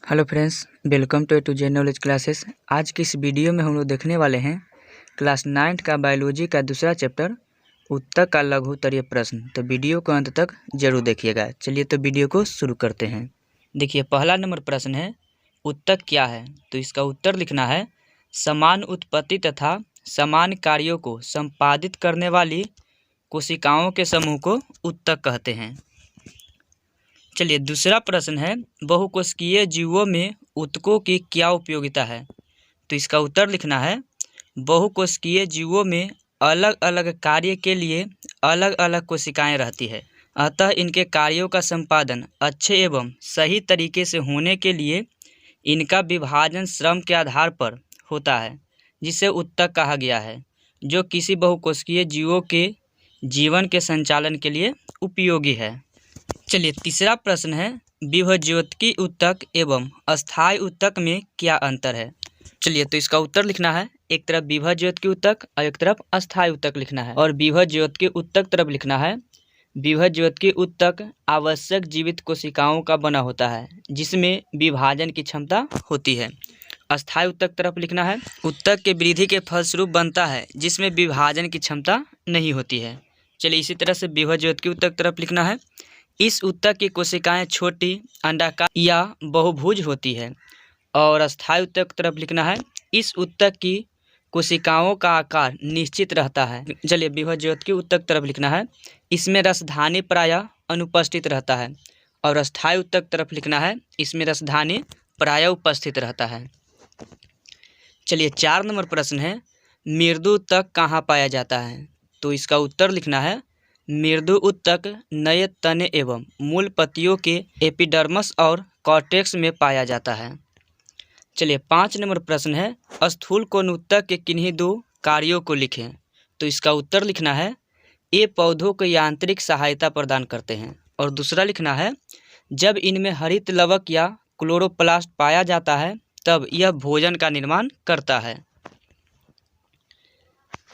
Hello friends, welcome to J knowledge classes. आज की इस वीडियो में हम लोग देखने वाले हैं क्लास 9 का बायोलॉजी का दूसरा चैप्टर उत्तक का लघु उत्तरीय प्रश्न। तो वीडियो को अंत तक जरूर देखिएगा। चलिए तो वीडियो को शुरू करते हैं। देखिए, पहला नंबर प्रश्न है, उत्तक क्या है? तो इसका उत्तर लिखना है, समान उत्पत्ति तथा समान कार्यों को संपादित करने वाली कोशिकाओं के समूह को उत्तक कहते हैं। चलिए, दूसरा प्रश्न है, बहुकोशिकीय जीवों में उत्तकों की क्या उपयोगिता है? तो इसका उत्तर लिखना है, बहुकोशिकीय जीवों में अलग अलग कार्य के लिए अलग अलग कोशिकाएं रहती है, अतः इनके कार्यों का संपादन अच्छे एवं सही तरीके से होने के लिए इनका विभाजन श्रम के आधार पर होता है, जिसे उत्तक कहा गया है, जो किसी बहुकोशिकीय जीवों के जीवन के संचालन के लिए उपयोगी है। चलिए, तीसरा प्रश्न है, विभज्योतकी उत्तक एवं अस्थायी उत्तक में क्या अंतर है? चलिए, तो इसका उत्तर लिखना है, एक तरफ विभज्योतकी उत्तक और एक तरफ अस्थायी उत्तक लिखना है। और विभज्योतकी उत्तक तरफ लिखना है, विभज्योतकी उत्तक आवश्यक जीवित कोशिकाओं का बना होता है, जिसमें विभाजन की क्षमता होती है। अस्थायी उत्तक तरफ लिखना है, उत्तक के वृद्धि के फलस्वरूप बनता है, जिसमें विभाजन की क्षमता नहीं होती है। चलिए, इसी तरह से विभज्योतकी उत्तक तरफ लिखना है, इस उत्तक की कोशिकाएं छोटी, अंडाकार या बहुभुज होती है। और अस्थायी उत्तक तरफ लिखना है, इस उत्तक की कोशिकाओं का आकार निश्चित रहता है। चलिए, विभज्योतकी उत्तक तरफ लिखना है, इसमें रसधानी प्रायः अनुपस्थित रहता है। और अस्थायी उत्तक तरफ लिखना है, इसमें रसधानी प्रायः उपस्थित रहता है। चलिए, 4 नंबर प्रश्न है, मृदु उत्तक कहाँ पाया जाता है? तो इसका उत्तर लिखना है, मृदु उत्तक नए तने एवं मूल पत्तियों के एपिडर्मस और कॉर्टेक्स में पाया जाता है। चलिए, 5 नंबर प्रश्न है, स्थूल कोण उत्तक के किन्हीं 2 कार्यों को लिखें? तो इसका उत्तर लिखना है, ये पौधों को यांत्रिक सहायता प्रदान करते हैं। और दूसरा लिखना है, जब इनमें हरित लवक या क्लोरोप्लास्ट पाया जाता है तब यह भोजन का निर्माण करता है।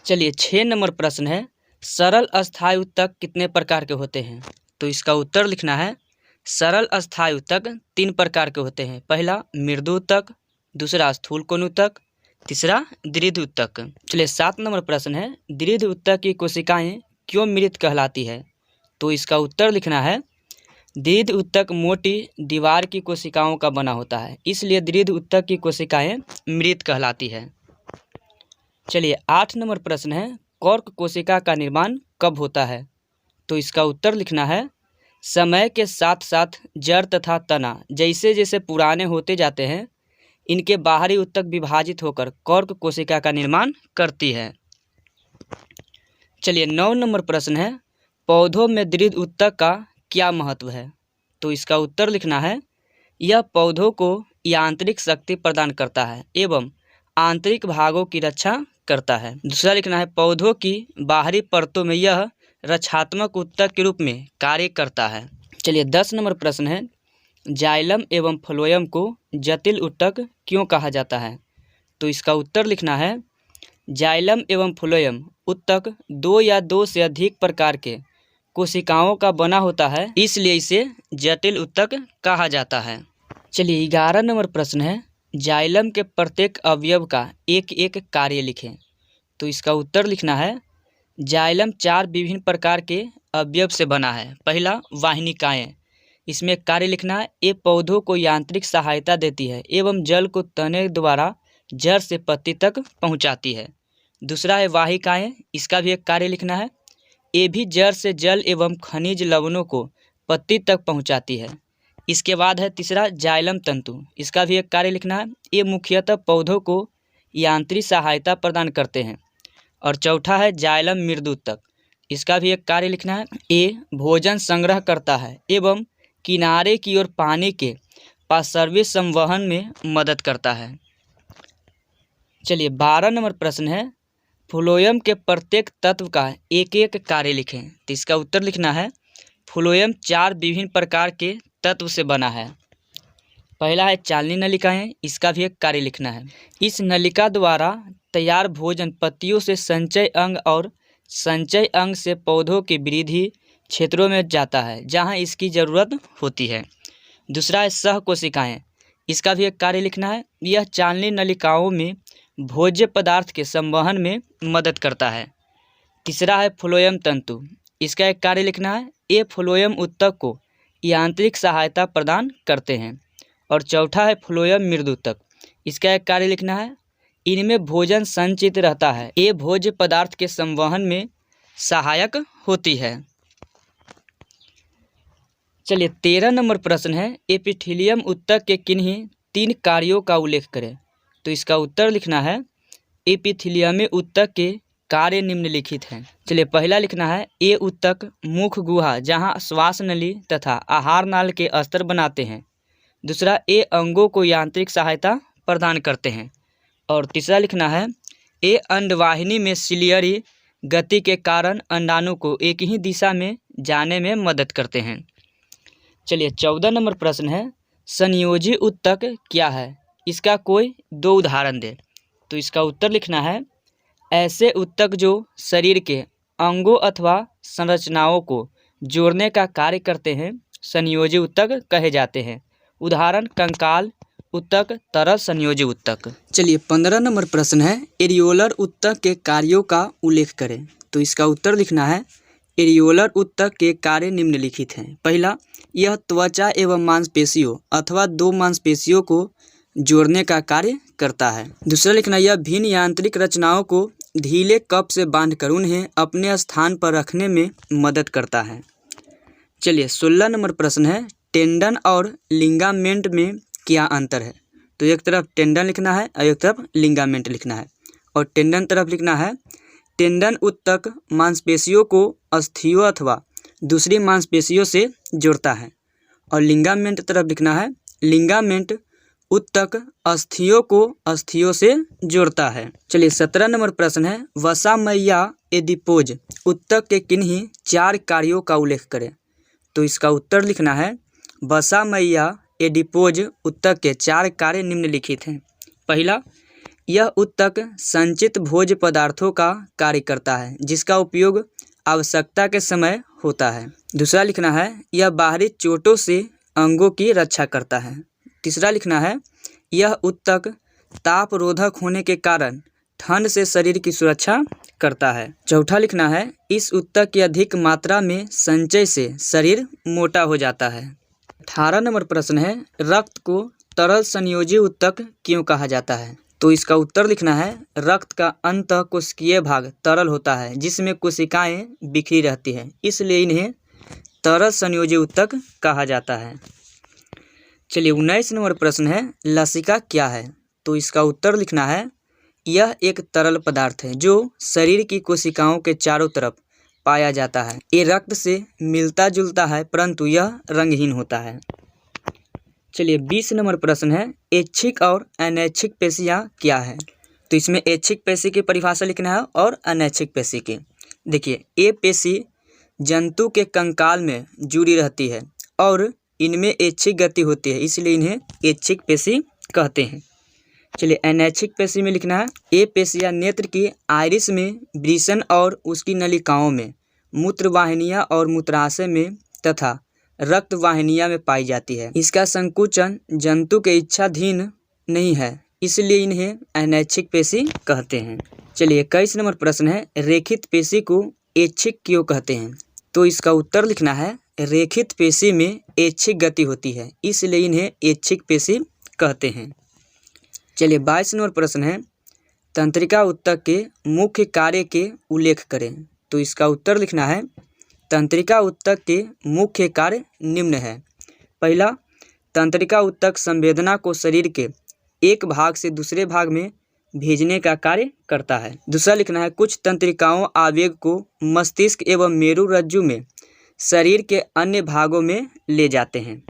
चलिए, 6 नंबर प्रश्न है, सरल अस्थायी उत्तक कितने प्रकार के होते हैं? तो इसका उत्तर लिखना है, सरल अस्थायी उत्तक 3 प्रकार के होते हैं। पहला मृदु उत्तक, दूसरा स्थूल कोण उत्तक, तीसरा दृढ़ उत्तक। चलिए, 7 नंबर प्रश्न है, दृढ़ उत्तक की कोशिकाएं क्यों मृत कहलाती है? तो इसका उत्तर लिखना है, दृढ़ उत्तक मोटी दीवार की कोशिकाओं का बना होता है, इसलिए दृढ़ उत्तक की कोशिकाएं मृत कहलाती है। चलिए, 8 नंबर प्रश्न है, कॉर्क कोशिका का निर्माण कब होता है? तो इसका उत्तर लिखना है, समय के साथ साथ जड़ तथा तना जैसे जैसे पुराने होते जाते हैं, इनके बाहरी उत्तक विभाजित होकर कॉर्क कोशिका का निर्माण करती है। चलिए, 9 नंबर प्रश्न है, पौधों में दृढ़ उत्तक का क्या महत्व है? तो इसका उत्तर लिखना है, यह पौधों को यांत्रिक शक्ति प्रदान करता है एवं आंतरिक भागों की रक्षा करता है। दूसरा लिखना है, पौधों की बाहरी परतों में यह रक्षात्मक उत्तक के रूप में कार्य करता है। चलिए, 10 नंबर प्रश्न है, जाइलम एवं फ्लोएम को जटिल उत्तक क्यों कहा जाता है? तो इसका उत्तर लिखना है, जाइलम एवं फ्लोएम उत्तक 2 या 2 से अधिक प्रकार के कोशिकाओं का बना होता है, इसलिए इसे जटिल उत्तक कहा जाता है। चलिए, 11 नंबर प्रश्न है, जाइलम के प्रत्येक अवयव का एक एक कार्य लिखें? तो इसका उत्तर लिखना है, जाइलम 4 विभिन्न प्रकार के अवयव से बना है। पहला वाहिनिकाएं, इसमें कार्य लिखना है, ये पौधों को यांत्रिक सहायता देती है एवं जल को तने द्वारा जड़ से पत्ती तक पहुंचाती है। दूसरा है वाहिकाएं, इसका भी एक कार्य लिखना है, ये भी जड़ से जल एवं खनिज लवणों को पत्ती तक पहुंचाती है। इसके बाद है तीसरा जाइलम तंतु, इसका भी एक कार्य लिखना है, ये मुख्यतः पौधों को यांत्रिक सहायता प्रदान करते हैं। और चौथा है जाइलम मृदु उत्तक, इसका भी एक कार्य लिखना है, ये भोजन संग्रह करता है एवं किनारे की ओर पानी के पार्श्विक संवहन में मदद करता है। चलिए, 12 नंबर प्रश्न है, फ्लोएम के प्रत्येक तत्व का एक एक कार्य लिखें? तो इसका उत्तर लिखना है, फ्लोएम 4 विभिन्न प्रकार के तत्व से बना है। पहला है चालनी नलिकाएं, इसका भी एक कार्य लिखना है, इस नलिका द्वारा तैयार भोजन पत्तियों से संचय अंग और संचय अंग से पौधों की वृद्धि क्षेत्रों में जाता है, जहां इसकी जरूरत होती है। दूसरा है सह कोशिकाएं, इसका भी एक कार्य लिखना है। यह चालनी नलिकाओं में भोज्य पदार्थ के संवहन में मदद करता है। तीसरा है फ्लोएम तंतु, इसका एक कार्य लिखना है। ये फ्लोएम ऊतक को यांत्रिक सहायता प्रदान करते हैं। और चौथा है फ्लोएम मृदुतक, इसका एक कार्य लिखना है। इनमें भोजन संचित रहता है। ये भोज्य पदार्थ के संवहन में सहायक होती है। चलिए 13 नंबर प्रश्न है, एपिथेलियम ऊतक के किन्हीं 3 कार्यों का उल्लेख करें। तो इसका उत्तर लिखना है, एपिथेलियम ऊतक के कार्य निम्नलिखित हैं। चलिए पहला लिखना है, ये ऊतक मुख गुहा जहां श्वास नली तथा आहार नाल के अस्तर बनाते हैं। दूसरा, ये अंगों को यांत्रिक सहायता प्रदान करते हैं। और तीसरा लिखना है, ये अंडवाहिनी में सिलियरी गति के कारण अंडाणु को एक ही दिशा में जाने में मदद करते हैं। चलिए 14 नंबर प्रश्न है, संयोजी ऊतक क्या है? इसका कोई 2 उदाहरण दे। तो इसका उत्तर लिखना है, ऐसे ऊतक जो शरीर के अंगों अथवा संरचनाओं को जोड़ने का कार्य करते हैं संयोजी ऊतक कहे जाते हैं। उदाहरण, कंकाल ऊतक, तरल संयोजी ऊतक। चलिए 15 नंबर प्रश्न है, एरियोलर ऊतक के कार्यों का उल्लेख करें। तो इसका उत्तर लिखना है, एरियोलर ऊतक के कार्य निम्नलिखित हैं। पहला, यह त्वचा एवं मांसपेशियों अथवा 2 मांसपेशियों को जोड़ने का कार्य करता है। दूसरा लिखना, यह भिन्न यांत्रिक रचनाओं को ढीले कप से बांधकर उन्हें अपने स्थान पर रखने में मदद करता है। चलिए 16 नंबर प्रश्न है, टेंडन और लिगामेंट में क्या अंतर है? तो एक तरफ टेंडन लिखना है और एक तरफ लिगामेंट लिखना है। और टेंडन तरफ लिखना है, टेंडन ऊतक मांसपेशियों को अस्थियों अथवा दूसरी मांसपेशियों से जोड़ता है। और लिगामेंट तरफ लिखना है, लिगामेंट ऊतक अस्थियों को अस्थियों से जोड़ता है। चलिए 17 नंबर प्रश्न है, वसा एडिपोज ऊतक के किन्हीं 4 कार्यों का उल्लेख करें। तो इसका उत्तर लिखना है, वसा एडिपोज ऊतक के 4 कार्य निम्नलिखित हैं। पहला, यह ऊतक संचित भोज्य पदार्थों का कार्य करता है जिसका उपयोग आवश्यकता के समय होता है। दूसरा लिखना है, यह बाहरी चोटों से अंगों की रक्षा करता है। तीसरा लिखना है, यह ऊतक ताप रोधक होने के कारण ठंड से शरीर की सुरक्षा करता है। चौथा लिखना है, इस ऊतक की अधिक मात्रा में संचय से शरीर मोटा हो जाता है। 18 नंबर प्रश्न है, रक्त को तरल संयोजी ऊतक क्यों कहा जाता है? तो इसका उत्तर लिखना है, रक्त का अंतःकोशिकीय भाग तरल होता है जिसमें कोशिकाएं बिखरी रहती हैं, इसलिए इन्हें तरल संयोजी ऊतक कहा जाता है। चलिए 19 नंबर प्रश्न है, लसिका क्या है? तो इसका उत्तर लिखना है, यह एक तरल पदार्थ है जो शरीर की कोशिकाओं के चारों तरफ पाया जाता है। ये रक्त से मिलता जुलता है परंतु यह रंगहीन होता है। चलिए 20 नंबर प्रश्न है, ऐच्छिक और अनैच्छिक पेशियाँ क्या है? तो इसमें ऐच्छिक पेशी की परिभाषा लिखना है और अनैच्छिक पेशी की। देखिए, ये पेशी जंतु के कंकाल में जुड़ी रहती है और इनमें ऐच्छिक गति होती है, इसलिए इन्हें ऐच्छिक पेशी कहते हैं। चलिए अनैच्छिक पेशी में लिखना है, ये पेशियाँ नेत्र की आइरिस में, वृषण और उसकी नलिकाओं में, मूत्र वाहिनियाँ और मूत्राशय में तथा रक्त वाहिनियाँ में पाई जाती है। इसका संकुचन जंतु के इच्छाधीन नहीं है, इसलिए इन्हें अनैच्छिक पेशी कहते हैं। चलिए 21 नंबर प्रश्न है, रेखित पेशी को ऐच्छिक क्यों कहते हैं? तो इसका उत्तर लिखना है, रेखित पेशी में ऐच्छिक गति होती है, इसलिए इन्हें ऐच्छिक पेशी कहते हैं। चलिए 22 नंबर प्रश्न है, तंत्रिका ऊतक के मुख्य कार्य के उल्लेख करें। तो इसका उत्तर लिखना है, तंत्रिका ऊतक के मुख्य कार्य निम्न है। पहला, तंत्रिका ऊतक संवेदना को शरीर के एक भाग से दूसरे भाग में भेजने का कार्य करता है। दूसरा लिखना है, कुछ तंत्रिकाओं आवेग को मस्तिष्क एवं मेरु रज्जु में शरीर के अन्य भागों में ले जाते हैं।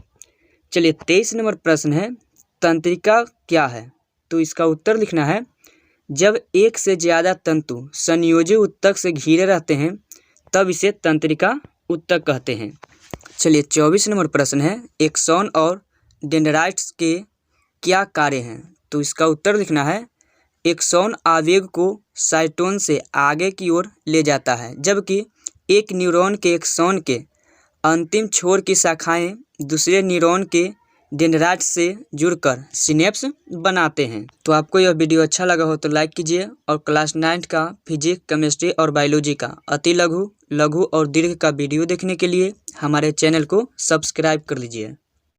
चलिए 23 नंबर प्रश्न है, तंत्रिका क्या है? तो इसका उत्तर लिखना है, जब एक से ज़्यादा तंतु संयोजी ऊतक से घिरे रहते हैं तब इसे तंत्रिका ऊतक कहते हैं। चलिए 24 नंबर प्रश्न है, एक्सॉन और डेंड्राइट्स के क्या कार्य हैं? तो इसका उत्तर लिखना है, एक्सॉन आवेग को साइटोन से आगे की ओर ले जाता है, जबकि एक न्यूरॉन के एक्सॉन के अंतिम छोर की शाखाएं दूसरे न्यूरॉन के डेंड्राइट से जुड़कर सिनेप्स बनाते हैं। तो आपको यह वीडियो अच्छा लगा हो तो लाइक कीजिए और क्लास 9 का फिजिक्स, केमिस्ट्री और बायोलॉजी का अति लघु, लघु और दीर्घ का वीडियो देखने के लिए हमारे चैनल को सब्सक्राइब कर लीजिए।